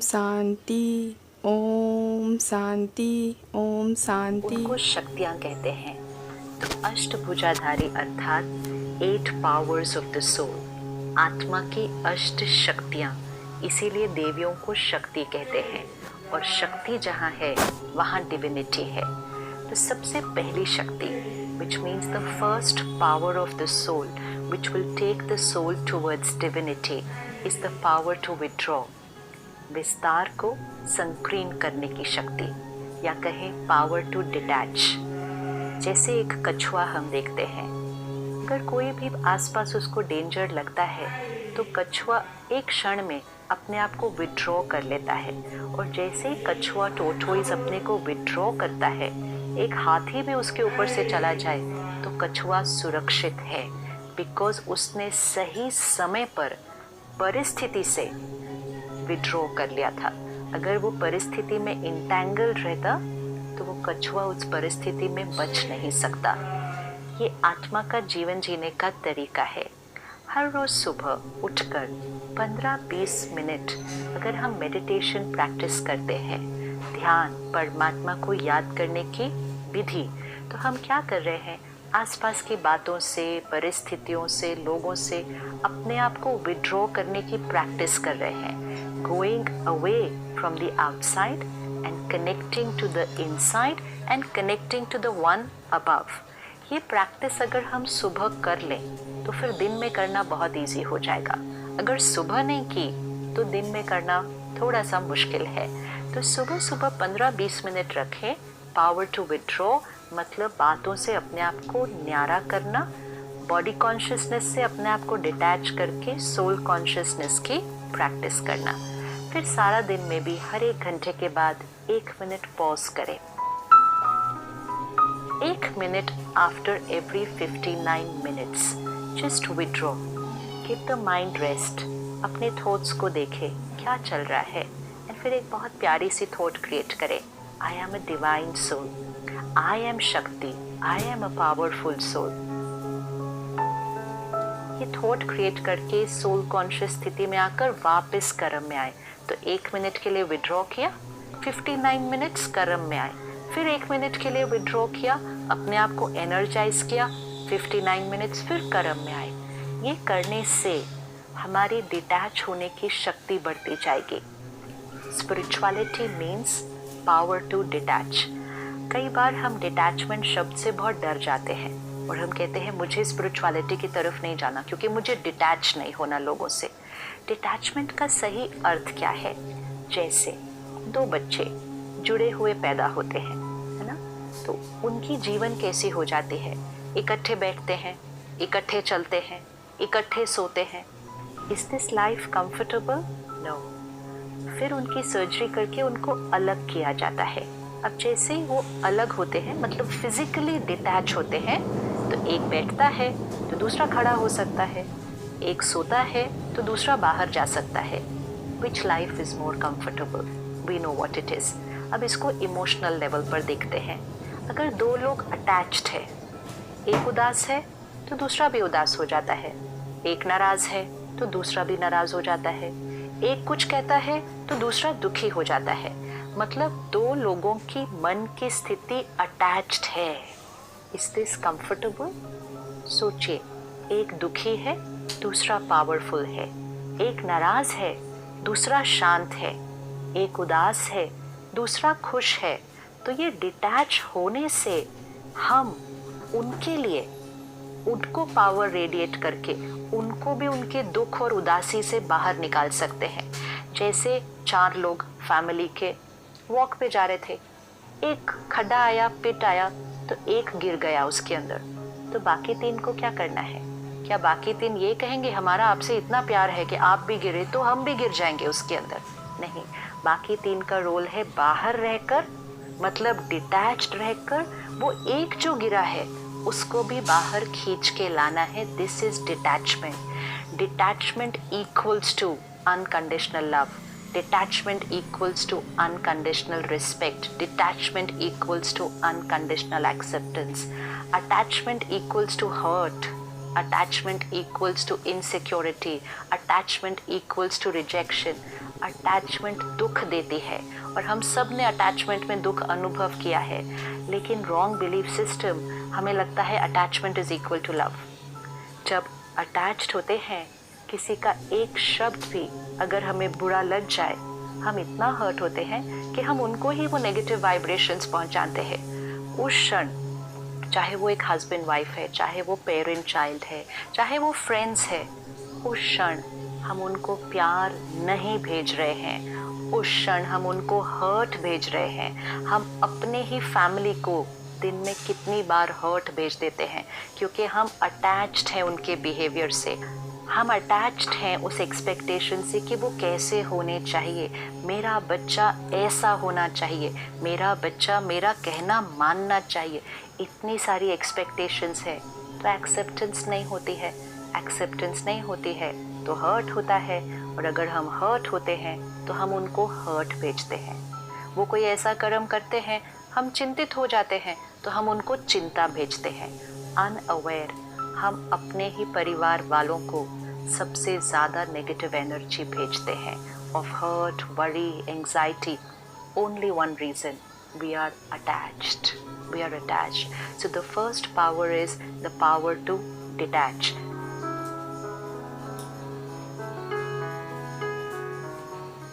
शांति, ओम शांति, ओम शांति। उनको शक्तियाँ कहते हैं। तो अष्टभुजाधारी अर्थात 8 पावर्स ऑफ द सोल, आत्मा की अष्ट शक्तियाँ, इसीलिए देवियों को शक्ति कहते हैं। और शक्ति जहाँ है वहाँ डिविनिटी है। तो सबसे पहली शक्ति, which means the first power of the soul, which will take the soul towards divinity, is the power to withdraw, विस्तार को संकीर्ण करने की शक्ति, या कहें पावर टू डिटैच। जैसे एक कछुआ हम देखते हैं, अगर कोई भी आसपास उसको डेंजर लगता है तो कछुआ एक क्षण में अपने आप को विड्रॉ कर लेता है। और जैसे ही कछुआ टोर्टोइज अपने को विड्रॉ करता है, एक हाथी भी उसके ऊपर से चला जाए तो कछुआ सुरक्षित है, बिकॉज उसने सही समय पर परिस्थिति से विड्रॉ कर लिया था। अगर वो परिस्थिति में इंटैंगल्ड रहता तो वो कछुआ उस परिस्थिति में बच नहीं सकता। ये आत्मा का जीवन जीने का तरीका है। हर रोज सुबह उठकर 15-20 मिनट अगर हम मेडिटेशन प्रैक्टिस करते हैं, ध्यान, परमात्मा को याद करने की विधि, तो हम क्या कर रहे हैं, आसपास की बातों से, परिस्थितियों से, लोगों से अपने आप को विड्रॉ करने की प्रैक्टिस कर रहे हैं। Going away from the outside and connecting to the inside and connecting to the one above. ये प्रैक्टिस अगर हम सुबह कर लें तो फिर दिन में करना बहुत ईजी हो जाएगा। अगर सुबह नहीं की तो दिन में करना थोड़ा सा मुश्किल है। तो सुबह सुबह 15-20 मिनट रखें। पावर टू विड्रॉ मतलब बातों से अपने आप को न्यारा करना, बॉडी कॉन्शियसनेस से अपने आप को डिटैच करके सोल कॉन्शियसनेस की प्रैक्टिस करना। फिर सारा दिन में भी हर 1 घंटे के बाद 1 मिनट पॉज करें। 1 minute after every 59 minutes just withdraw, give the mind rest. अपने थॉट्स को देखें क्या चल रहा है, एंड फिर एक बहुत प्यारी सी थॉट क्रिएट करें, I am a divine soul, I am shakti, I am a powerful soul. ये थॉट क्रिएट करके सोल कॉन्शियस स्थिति में आकर वापस कर्म में आए। तो 1 मिनट के लिए विड्रॉ किया, 59 मिनट्स कर्म में आए, फिर 1 मिनट के लिए विड्रॉ किया, अपने आप को एनर्जाइज किया, 59 मिनट्स फिर कर्म में आए। ये करने से हमारी डिटैच होने की शक्ति बढ़ती जाएगी। Spirituality means power to detach. कई बार हम डिटैचमेंट शब्द से बहुत डर जाते हैं और हम कहते हैं मुझे स्पिरिचुअलिटी की तरफ नहीं जाना क्योंकि मुझे डिटैच नहीं होना लोगों से। डिटैचमेंट का सही अर्थ क्या है? जैसे 2 बच्चे जुड़े हुए पैदा होते हैं, है ना, तो उनकी जीवन कैसी हो जाती है? इकट्ठे बैठते हैं, इकट्ठे चलते हैं, इकट्ठे सोते हैं। Is this life comfortable? No. फिर उनकी सर्जरी करके उनको अलग किया जाता है। अब जैसे ही वो अलग होते हैं, मतलब फिजिकली डिटैच होते हैं, तो एक बैठता है तो दूसरा खड़ा हो सकता है, एक सोता है तो दूसरा बाहर जा सकता है। Which life is more comfortable? We know what it is. अब इसको इमोशनल लेवल पर देखते हैं। अगर 2 लोग अटैच्ड है, एक उदास है तो दूसरा भी उदास हो जाता है, एक नाराज है तो दूसरा भी नाराज हो जाता है, एक कुछ कहता है तो दूसरा दुखी हो जाता है। मतलब 2 लोगों की मन की स्थिति अटैच्ड है। Is this comfortable? सोचिए, एक दुखी है, दूसरा पावरफुल है, एक नाराज है, दूसरा शांत है, एक उदास है, दूसरा खुश है। तो ये डिटैच होने से हम उनके लिए, उनको पावर रेडिएट करके उनको भी उनके दुख और उदासी से बाहर निकाल सकते हैं। जैसे 4 लोग फैमिली के वॉक पे जा रहे थे, एक खड्डा आया, पिट आया, तो एक गिर गया उसके अंदर, तो बाकी 3 को क्या करना है? क्या बाकी 3 ये कहेंगे हमारा आपसे इतना प्यार है कि आप भी गिरे तो हम भी गिर जाएंगे उसके अंदर? नहीं, बाकी 3 का रोल है बाहर रहकर, मतलब डिटैच्ड रहकर, वो एक जो गिरा है उसको भी बाहर खींच के लाना है। This is detachment. Detachment equals to unconditional love, detachment equals to unconditional respect, detachment equals to unconditional acceptance, attachment equals to hurt, attachment equals to insecurity, attachment equals to rejection, attachment दुख देती है और हम सब ने attachment में दुख अनुभव किया है, लेकिन रॉन्ग बिलीफ सिस्टम हमें लगता है attachment is equal to love. जब अटैच्ड होते हैं, किसी का एक शब्द भी अगर हमें बुरा लग जाए, हम इतना हर्ट होते हैं कि हम उनको ही वो नेगेटिव वाइब्रेशंस पहुंचाते हैं। उस क्षण, चाहे वो एक हस्बैंड वाइफ है, चाहे वो पेरेंट चाइल्ड है, चाहे वो फ्रेंड्स है, उस क्षण हम उनको प्यार नहीं भेज रहे हैं, उस क्षण हम उनको हर्ट भेज रहे हैं। हम अपने ही फैमिली को दिन में कितनी बार हर्ट भेज देते हैं, क्योंकि हम अटैच्ड हैं उनके बिहेवियर से, हम अटैच्ड हैं उस एक्सपेक्टेशन से कि वो कैसे होने चाहिए, मेरा बच्चा ऐसा होना चाहिए, मेरा बच्चा मेरा कहना मानना चाहिए। इतनी सारी एक्सपेक्टेशंस है, तो एक्सेप्टेंस नहीं होती है। एक्सेप्टेंस नहीं होती है तो हर्ट होता है, और अगर हम हर्ट होते हैं तो हम उनको हर्ट भेजते हैं। वो कोई ऐसा कर्म करते हैं, हम चिंतित हो जाते हैं तो हम उनको चिंता भेजते हैं। अनअवेयर हम अपने ही परिवार वालों को सबसे ज़्यादा नेगेटिव एनर्जी भेजते हैं of hurt, worry, anxiety. Only one reason, we are attached. We are attached. So the first power is the power to detach.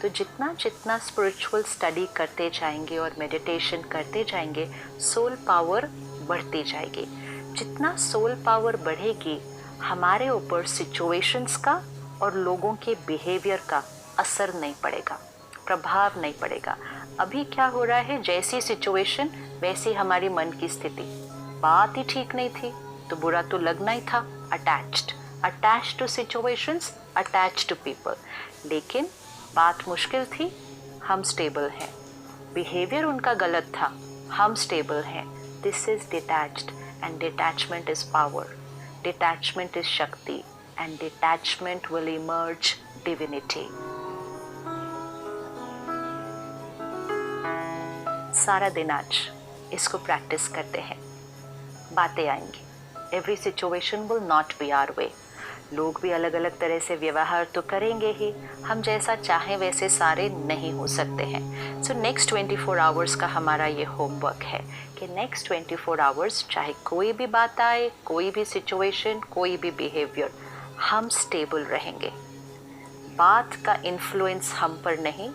तो जितना जितना स्पिरिचुअल स्टडी करते जाएंगे और मेडिटेशन करते जाएंगे, सोल पावर बढ़ती जाएगी। जितना सोल पावर बढ़ेगी, हमारे ऊपर सिचुएशंस का और लोगों के बिहेवियर का असर नहीं पड़ेगा, प्रभाव नहीं पड़ेगा। अभी क्या हो रहा है, जैसी सिचुएशन वैसी हमारी मन की स्थिति। बात ही ठीक नहीं थी तो बुरा तो लगना ही था। Attached to situations, attached to people. लेकिन बात मुश्किल थी, हम स्टेबल हैं। बिहेवियर उनका गलत था, हम स्टेबल हैं। This is detached, and detachment is power, detachment is shakti, and detachment will emerge divinity. सारा दिन आज इसको प्रैक्टिस करते हैं, बातें आएंगी। Every situation will not be our way. लोग भी अलग अलग तरह से व्यवहार तो करेंगे ही, हम जैसा चाहें वैसे सारे नहीं हो सकते हैं। सो नेक्स्ट 24 आवर्स का हमारा ये होमवर्क है कि नेक्स्ट 24 आवर्स चाहे कोई भी बात आए, कोई भी सिचुएशन, कोई भी बिहेवियर, हम स्टेबल रहेंगे। बात का इन्फ्लुएंस हम पर नहीं,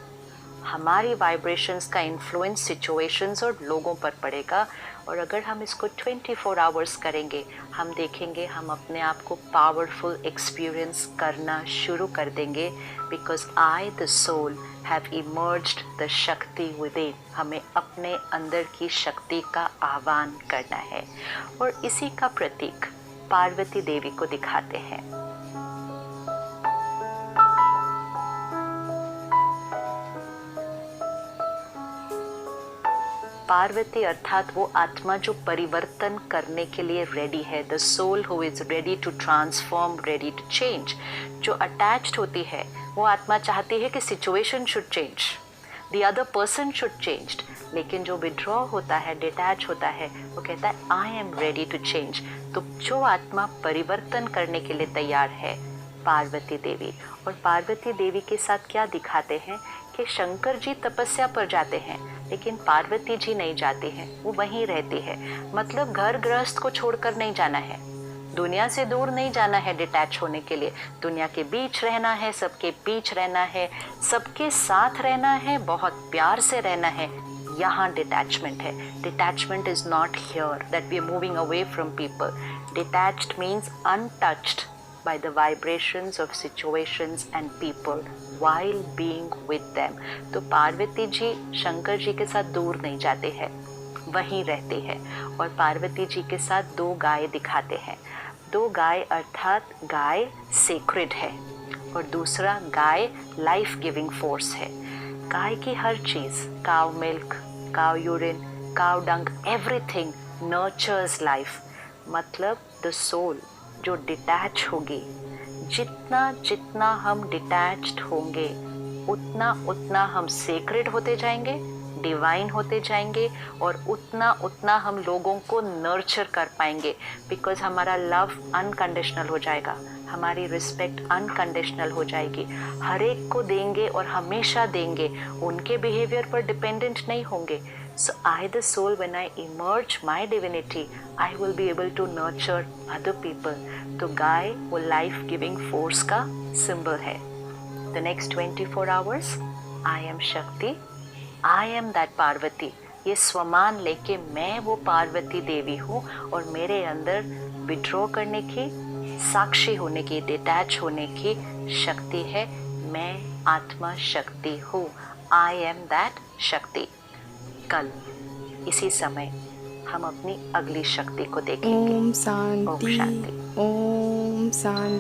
हमारी वाइब्रेशंस का इन्फ्लुएंस सिचुएशंस और लोगों पर पड़ेगा। और अगर हम इसको 24 आवर्स करेंगे, हम देखेंगे हम अपने आप को पावरफुल एक्सपीरियंस करना शुरू कर देंगे। Because I the soul have emerged the shakti within. हमें अपने अंदर की शक्ति का आह्वान करना है, और इसी का प्रतीक पार्वती देवी को दिखाते हैं। पार्वती अर्थात वो आत्मा जो परिवर्तन करने के लिए रेडी है, the soul who is ready to transform, ready to change. जो अटैच्ड होती है वो आत्मा चाहती है कि situation should change, the other person should change. लेकिन जो विड्रॉ होता है, डिटैच होता है, वो कहता है I am ready to change. तो जो आत्मा परिवर्तन करने के लिए तैयार है, पार्वती देवी। और पार्वती देवी के साथ क्या दिखाते हैं कि शंकर जी तपस्या पर जाते हैं, लेकिन पार्वती जी नहीं जाती हैं, वो वहीं रहती है। मतलब घर गृहस्थ को छोड़कर नहीं जाना है, दुनिया से दूर नहीं जाना है डिटैच होने के लिए। दुनिया के बीच रहना है, सबके बीच रहना है, सबके साथ रहना है, बहुत प्यार से रहना है। यहाँ डिटैचमेंट है। Detachment is not here that we are moving away from people. Detached means untouched by the vibrations of situations and people while being with them। तो पार्वती जी शंकर जी के साथ दूर नहीं जाते हैं, वहीं रहते हैं। और पार्वती जी के साथ दो गाय दिखाते हैं। दो गाय अर्थात गाय सेक्रेड है, और दूसरा गाय लाइफ गिविंग फोर्स है। गाय की हर चीज़, काव मिल्क, काव यूरिन, काव डंग, एवरीथिंग नर्चर्स लाइफ। मतलब द सोल जो डिटैच होगी, जितना जितना हम डिटैच्ड होंगे, उतना उतना हम सेक्रेड होते जाएंगे, डिवाइन होते जाएंगे, और उतना उतना हम लोगों को नर्चर कर पाएंगे। बिकॉज हमारा लव अनकंडीशनल हो जाएगा, हमारी रिस्पेक्ट अनकंडीशनल हो जाएगी। हर एक को देंगे और हमेशा देंगे, उनके बिहेवियर पर डिपेंडेंट नहीं होंगे। So I, the soul, when I emerge my divinity, I will be able to nurture other people. तो गाय वो लाइफ गिविंग फोर्स का सिंबल है। The next 24 hours, I am शक्ति, I am that पार्वती। ये स्वमान लेके मैं वो पार्वती देवी हूँ और मेरे अंदर विड्रॉ करने की, साक्षी होने की, डिटैच होने की शक्ति है। मैं आत्मा शक्ति हूँ। I am that शक्ति। कल इसी समय हम अपनी अगली शक्ति को देखेंगे। ओम ओम शांति, शांति। ओम शांति।